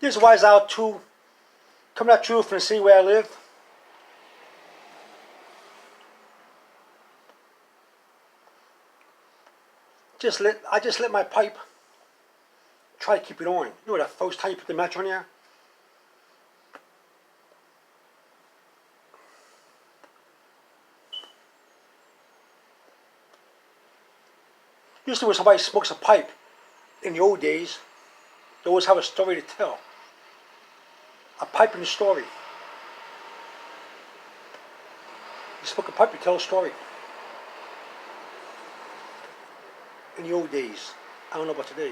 This is why it's out to coming out through from the city where I live. I just lit my pipe. Try to keep it on. You know that first time you put the match on there? Usually when somebody smokes a pipe in the old days, they always have a story to tell. A pipe in the story. You smoke a pipe, you tell a story. In the old days. I don't know about today.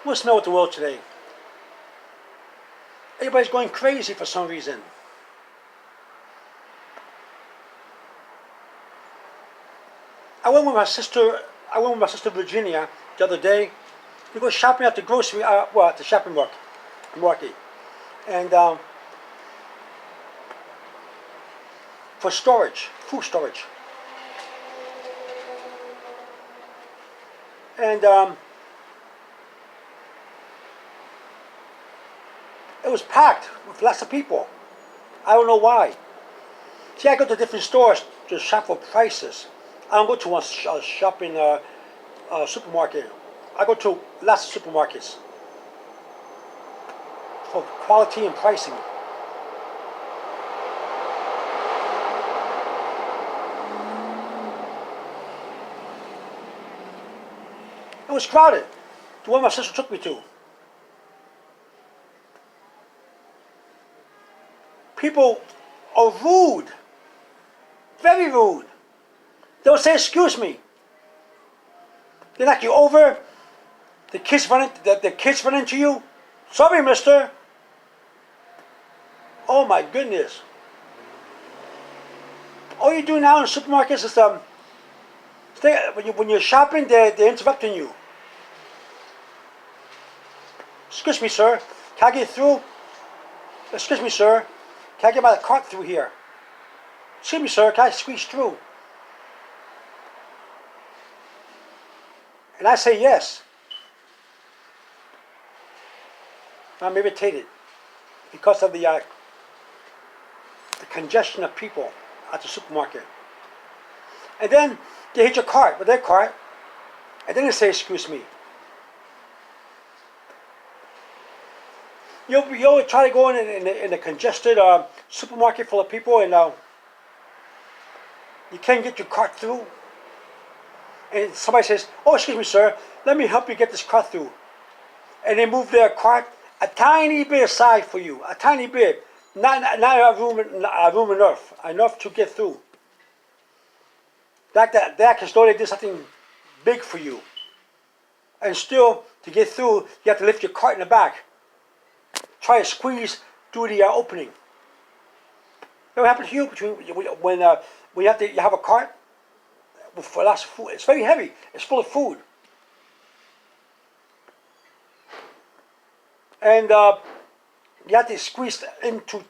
What's the matter with the world today? Everybody's going crazy for some reason. I went with my sister Virginia the other day. We go shopping at the grocery, at the shopping market. And for storage, food storage. And it was packed with lots of people. I don't know why. See, I go to different stores to shop for prices. I don't go to one shopping supermarket. I go to lots of supermarkets for quality and pricing. It was crowded. The one my sister took me to. People are rude. Very rude. They'll say, excuse me. They knock you over. The kids run into you. Sorry, mister. Oh my goodness. All you do now in supermarkets is when you're shopping, they're interrupting you. Excuse me, sir. Can I get through? Excuse me, sir. Can I get my cart through here? Excuse me, sir. Can I squeeze through? And I say yes. I'm irritated because of the congestion of people at the supermarket. And then they hit your cart with their cart, and then they say, excuse me. You'll try to go in a congested supermarket full of people, and you can't get your cart through. And somebody says, oh, excuse me, sir, let me help you get this cart through. And they move their cart a tiny bit aside for you, a tiny bit, not a room enough to get through. That because though they did something big for you. And still, to get through, you have to lift your cart in the back. Try to squeeze through the opening. What happened to you when you have a cart with lots of food? It's very heavy. It's full of food. And you have to squeeze into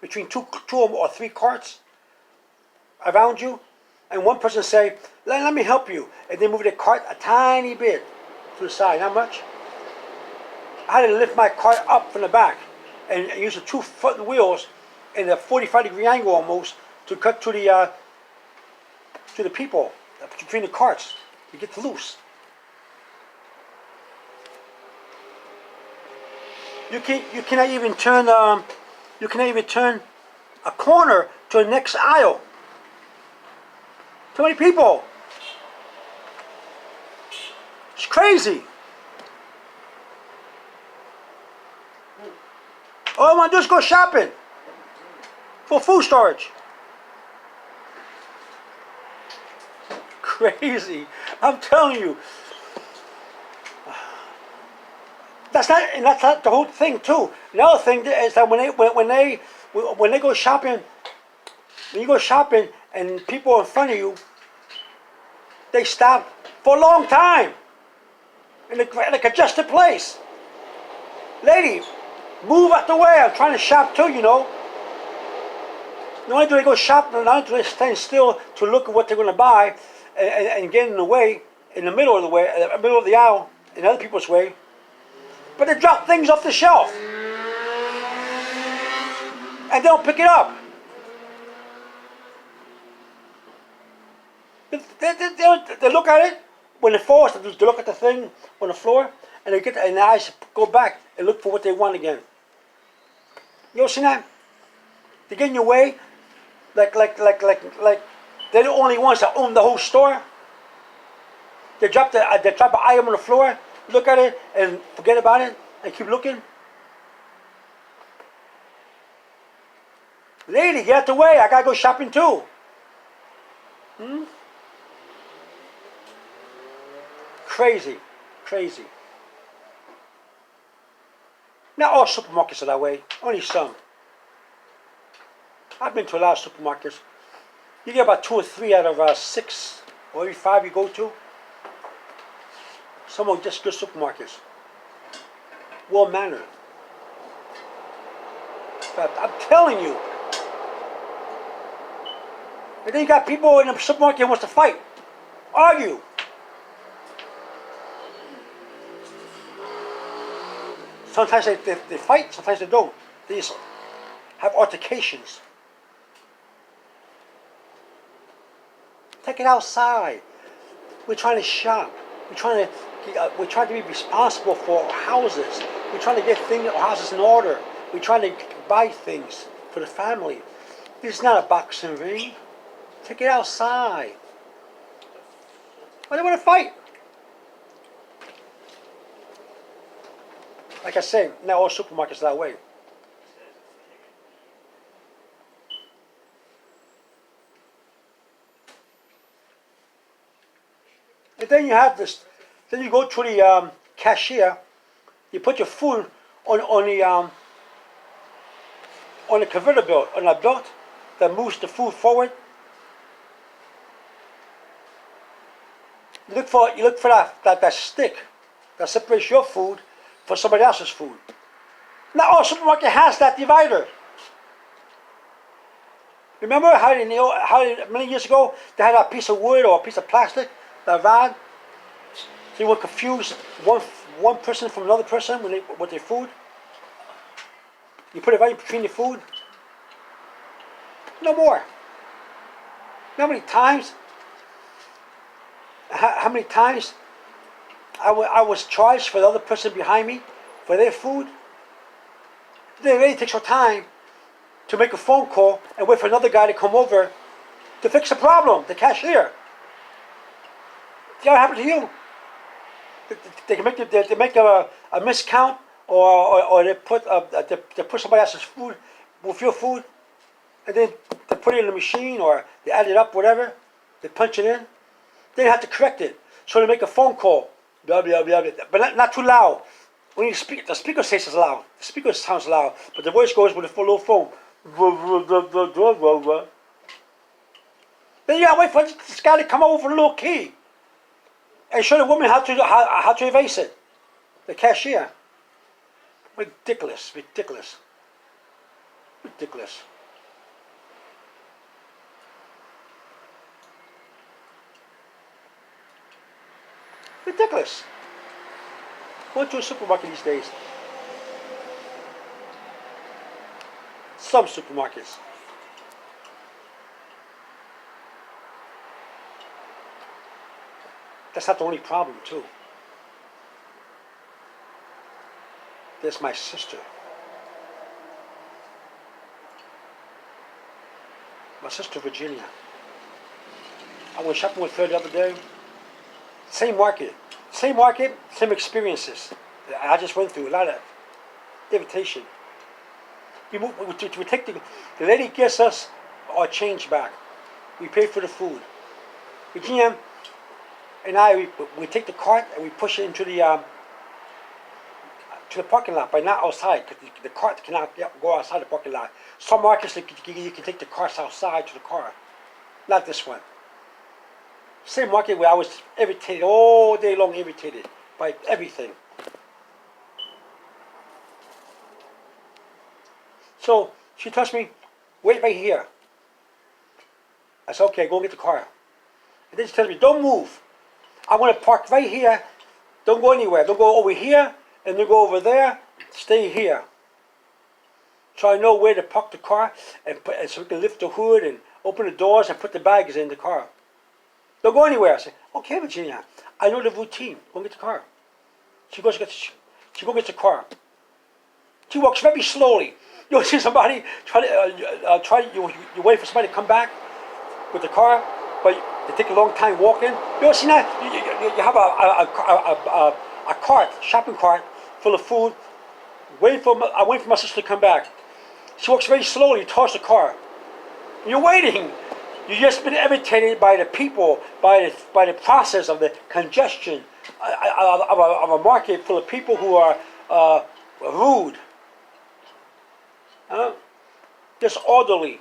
between two or three carts around you. And one person say, let me help you. And they move their cart a tiny bit to the side, not much. I had to lift my cart up from the back and use the 2 front wheels in a 45-degree angle almost to cut to the people between the carts to get loose. You cannot even turn a corner to the next aisle. Too many people. It's crazy. All I want to do is go shopping for food storage. Crazy. I'm telling you. That's not the whole thing too. Another thing is that when they go shopping, when you go shopping and people in front of you, they stop for a long time in a congested place. Lady, move out the way. I'm trying to shop too, you know. Not only do they go shopping, not only do they stand still to look at what they're going to buy and get in the way, in the middle of the way, in the middle of the aisle, in other people's way, but they drop things off the shelf and they don't pick it up. They look at it when it falls. They look at the thing on the floor, and they and their eyes go back and look for what they want again. You ever seen that? They get in your way, like they're the only ones that own the whole store. They drop an item on the floor, look at it, and forget about it, and keep looking. Lady, get out the way. I gotta go shopping too. Crazy, crazy. Not all supermarkets are that way. Only some. I've been to a lot of supermarkets. You get about 2 or 3 out of 6 or every 5 you go to. Some are just good supermarkets. Well mannered. But I'm telling you. And then you got people in the supermarket who wants to fight, argue. Sometimes they fight, sometimes they don't. They just have altercations. Take it outside. We're trying to shop. We're trying to be responsible for our houses. We're trying to get our houses in order. We're trying to buy things for the family. This is not a boxing ring. Take it outside. Why do they want to fight? Like I say, not all supermarkets are that way. And then you have this. Then you go to the cashier. You put your food on the conveyor belt, on a belt that moves the food forward. You look for that stick that separates your food for somebody else's food. Not all supermarket has that divider. Remember how many years ago they had a piece of wood or a piece of plastic that rod, so you would confuse one person from another person with their food. You put it right between your food. No more. How many times I was charged for the other person behind me for their food? They really take your time to make a phone call and wait for another guy to come over to fix the problem, the cashier. See what happened to you? They make a miscount, or they put somebody else's food with your food, and then they put it in the machine, or they add it up, whatever. They punch it in. Then you have to correct it. So they make a phone call, blah blah blah, blah, but not too loud. When you speak, the speaker says it's loud. The speaker sounds loud, but the voice goes with a little phone. Then you gotta wait for this guy to come over with a little key and show the woman how to erase it. The cashier. Ridiculous, ridiculous, ridiculous. Ridiculous. Going to a supermarket these days. Some supermarkets. That's not the only problem, too. There's my sister. My sister Virginia. I went shopping with her the other day. Same market, same experiences. I just went through a lot of irritation. We take the lady gives us our change back. We pay for the food. Virginia and I, we take the cart and we push it into the parking lot, but not outside, because the cart cannot go outside the parking lot. Some markets you can take the carts outside to the car. Not this one. Same market where I was irritated all day long, irritated by everything. So she tells me, wait right here. I said, okay, go get the car. And then she tells me, don't move. I'm going to park right here. Don't go anywhere. Don't go over here and don't go over there. Stay here. So I know where to park the car and so we can lift the hood and open the doors and put the bags in the car. Don't go anywhere. I say, okay, Virginia, I know the routine. Go get the car. She goes get the car. She walks very slowly. You'll see somebody you wait for somebody to come back with the car, but they take a long time walking. You ever seen that? You have a cart, shopping cart full of food. I wait for my sister to come back. She walks very slowly towards the car. You're waiting. You've just been irritated by the people, by the process of the congestion of a market full of people who are rude, disorderly.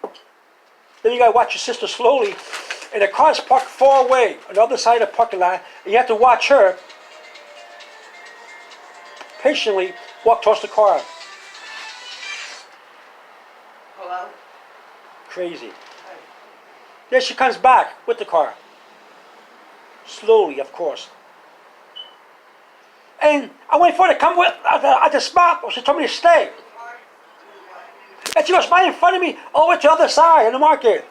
Then you gotta watch your sister slowly, and the car's parked far away on the other side of the parking lot, and you have to watch her patiently walk towards the car. Hello? Crazy. Then she comes back with the car. Slowly, of course. And I went for her to come at the spot. She told me to stay. And she was right in front of me, all the way to the other side of the market.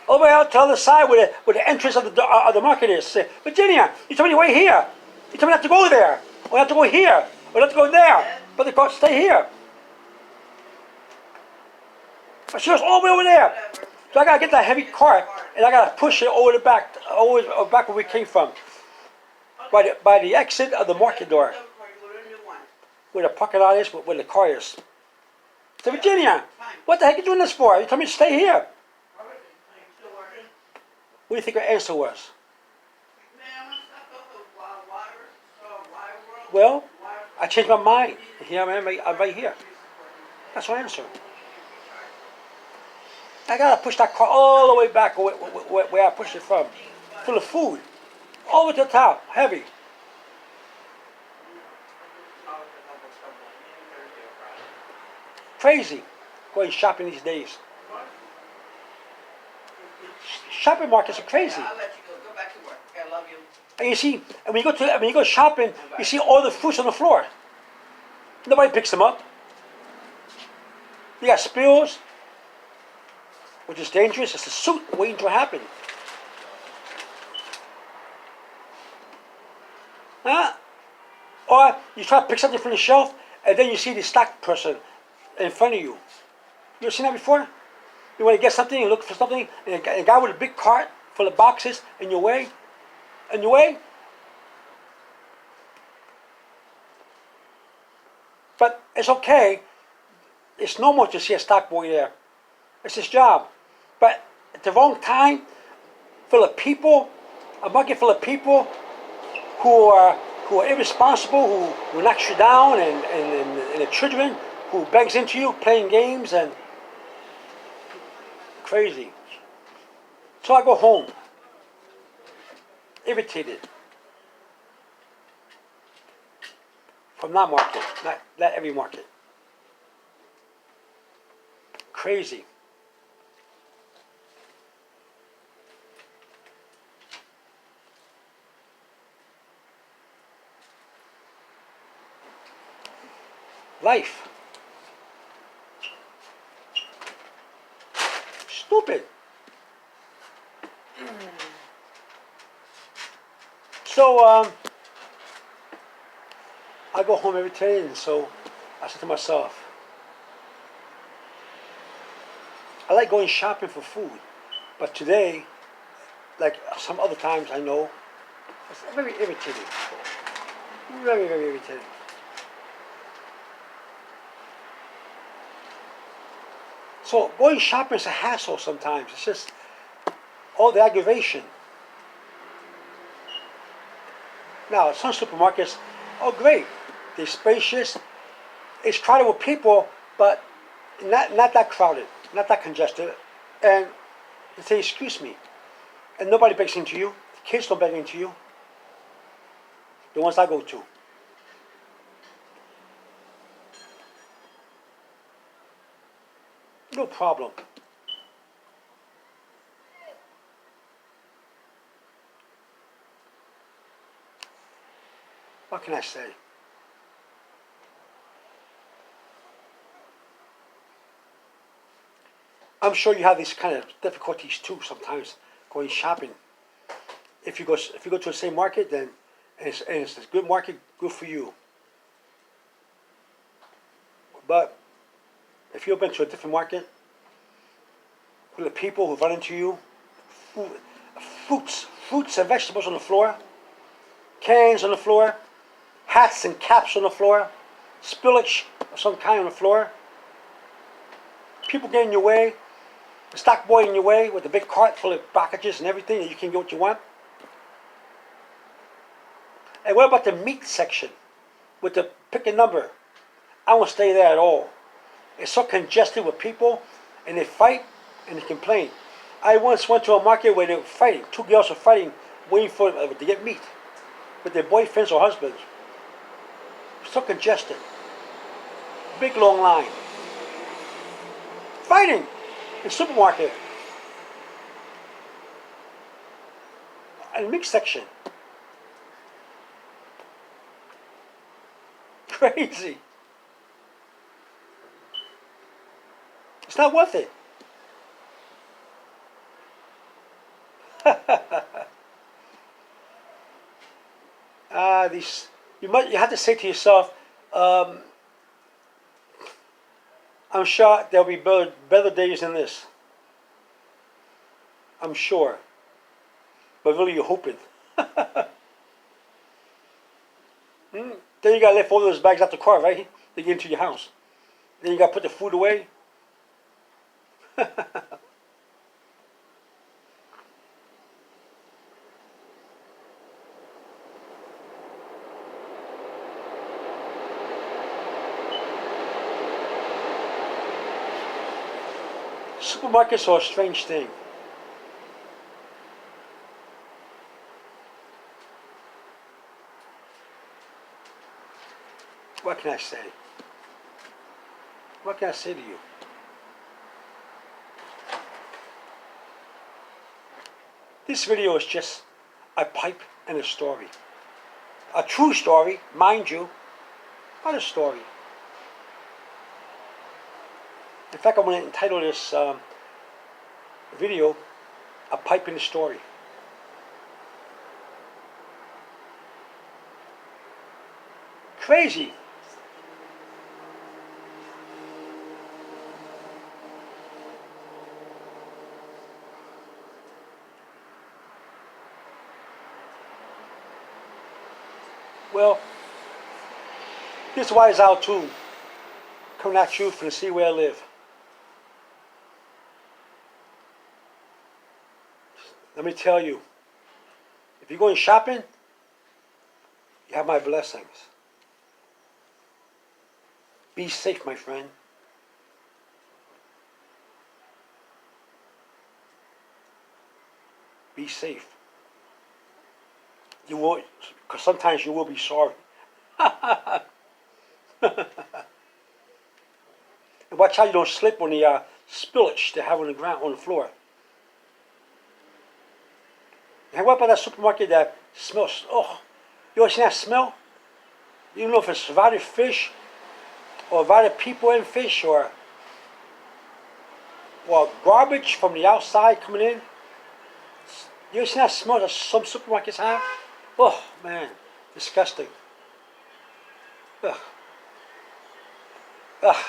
All the way out to the other side where the entrance of the market is. Say, Virginia, you told me to wait here. You told me not to go there. Or not to go here. Or not to go there. But the car, stay here. But she was all the way over there. So I gotta get that heavy cart and I gotta push it over the back, always back where we came from, by the exit of the market door, where the parking lot is, where the car is. So Virginia, what the heck are you doing this for? You told me to stay here. What do you think her answer was? Well, I changed my mind. Here I am, I'm right here. That's her answer. I gotta push that car all the way back where I pushed it from, full of food, all the way to the top, heavy. Crazy, going shopping these days. Shopping markets are crazy. I'll let you go. Go back to work. Okay, I love you. And you see, and when you go shopping, you see all the fruits on the floor. Nobody picks them up. You got spills, which is dangerous. It's a suit waiting to happen. Huh? Or you try to pick something from the shelf, and then you see the stock person in front of you. You ever seen that before? You want to get something, you look for something, and a guy with a big cart full of boxes in your way. In your way. But it's okay. It's normal to see a stock boy there. It's his job. But at the wrong time, full of people, a market full of people who are irresponsible, who knocks you down, and the children who begs into you playing games and crazy. So I go home, irritated from that market, not every market. Crazy. Life. Stupid. So I go home every day, and so I said to myself, I like going shopping for food, but today, like some other times I know, it's very irritating. Very, very irritating. So going shopping is a hassle sometimes. It's just all the aggravation. Now, some supermarkets, oh great, they're spacious. It's crowded with people, but not that crowded, not that congested. And they say, excuse me. And nobody begs into you. The kids don't beg into you. The ones I go to. No problem. What can I say? I'm sure you have these kind of difficulties too sometimes going shopping. If you go to the same market, then it's a good market, good for you. But if you've been to a different market, with the people who run into you, fruits and vegetables on the floor, cans on the floor, hats and caps on the floor, spillage of some kind on the floor, people get in your way, the stock boy in your way with a big cart full of packages and everything that you can get what you want. And what about the meat section with the pick a number? I won't stay there at all. It's so congested with people, and they fight and they complain. I once went to a market where they were fighting. Two girls were fighting, waiting to get meat with their boyfriends or husbands. So congested. Big long line. Fighting in the supermarket. And meat section. Crazy. It's not worth it. You have to say to yourself, I'm sure there'll be better days than this. I'm sure. But really, you're hoping. Then you gotta lift all those bags out the car, right? To get into your house. Then you gotta put the food away. Supermarkets are a strange thing. What can I say? What can I say to you? This video is just a pipe and a story. A true story, mind you, not a story. In fact, I'm going to entitle this video, A Pipe and a Story. Crazy. Well, this wise out too, coming at you from the sea where I live. Let me tell you, if you're going shopping, you have my blessings. Be safe, my friend. Be safe. You will, because sometimes you will be sorry. And watch how you don't slip on the spillage they have on the ground, on the floor. And what about that supermarket that smells? Oh, you ever seen that smell? You don't know if it's rotted fish, or rotted people in fish, or garbage from the outside coming in. You ever seen that smell that some supermarkets have? Oh man, disgusting. Ugh. Ugh.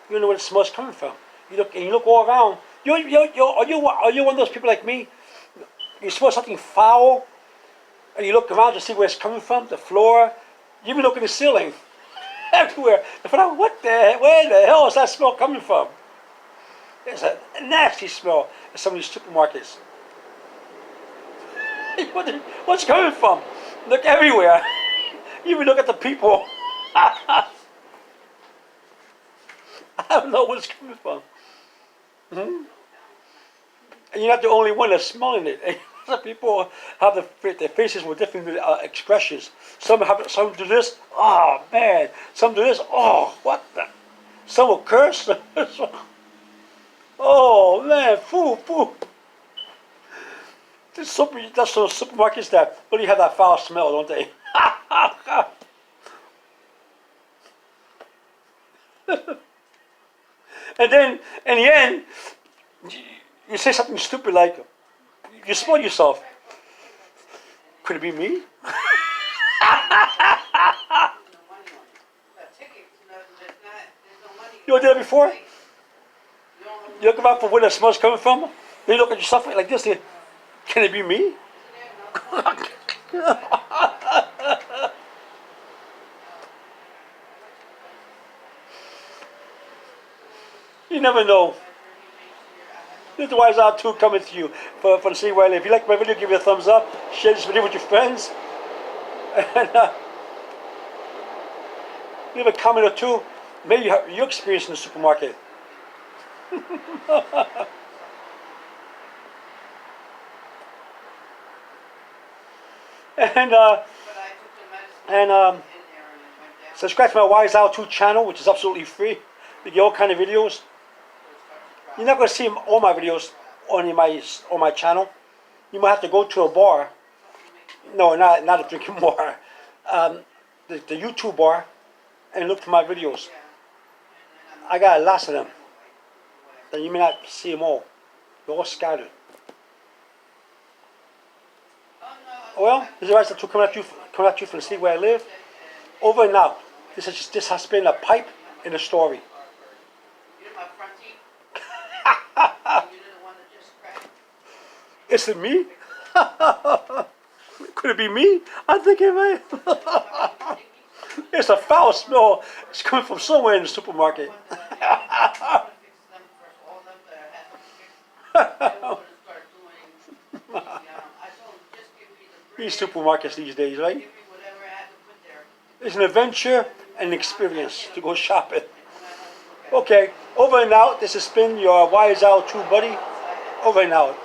You don't know where the smell's coming from. You look all around. Are you one of those people like me? You smell something foul, and you look around to see where it's coming from, the floor. You even look in the ceiling, everywhere. To find out where the hell is that smell coming from? There's a nasty smell in some of these supermarkets. What's coming from? Look everywhere. You even look at the people. I don't know where it's coming from. Mm-hmm. And you're not the only one that's smelling it. Some people have their faces with different expressions. Some do this, oh man. Some do this, oh what the. Some will curse. Oh man, foo. That's those supermarkets that really have that foul smell, don't they? And then, in the end, you say something stupid like, you smell yourself. Could it be me? You ever did that before? You look around for where the smell's coming from, then you look at yourself like this, and, can it be me? You never know. This is why it's out 2 coming to you for the city where I live. If you like my video, give it a thumbs up, share this video with your friends, and leave a comment or 2. Maybe your experience in the supermarket. and subscribe to my Wise Owl 2 channel, which is absolutely free. You get all kind of videos. You're not going to see all my videos on my channel. You might have to go to a bar. No, not a drinking bar. The YouTube bar, and look for my videos. I got lots of them. Then you may not see them all. They're all scattered. Well, this is Wise Owl 2 coming at you from the city where I live. Over and out. This has been a pipe in a story. Is it me? Could it be me? I think it may. It's a foul smell. It's coming from somewhere in the supermarket. These supermarkets these days, right? It's an adventure and an experience to go shopping. Okay, over and out. This has been your Wise Owl 2 buddy. Over and out.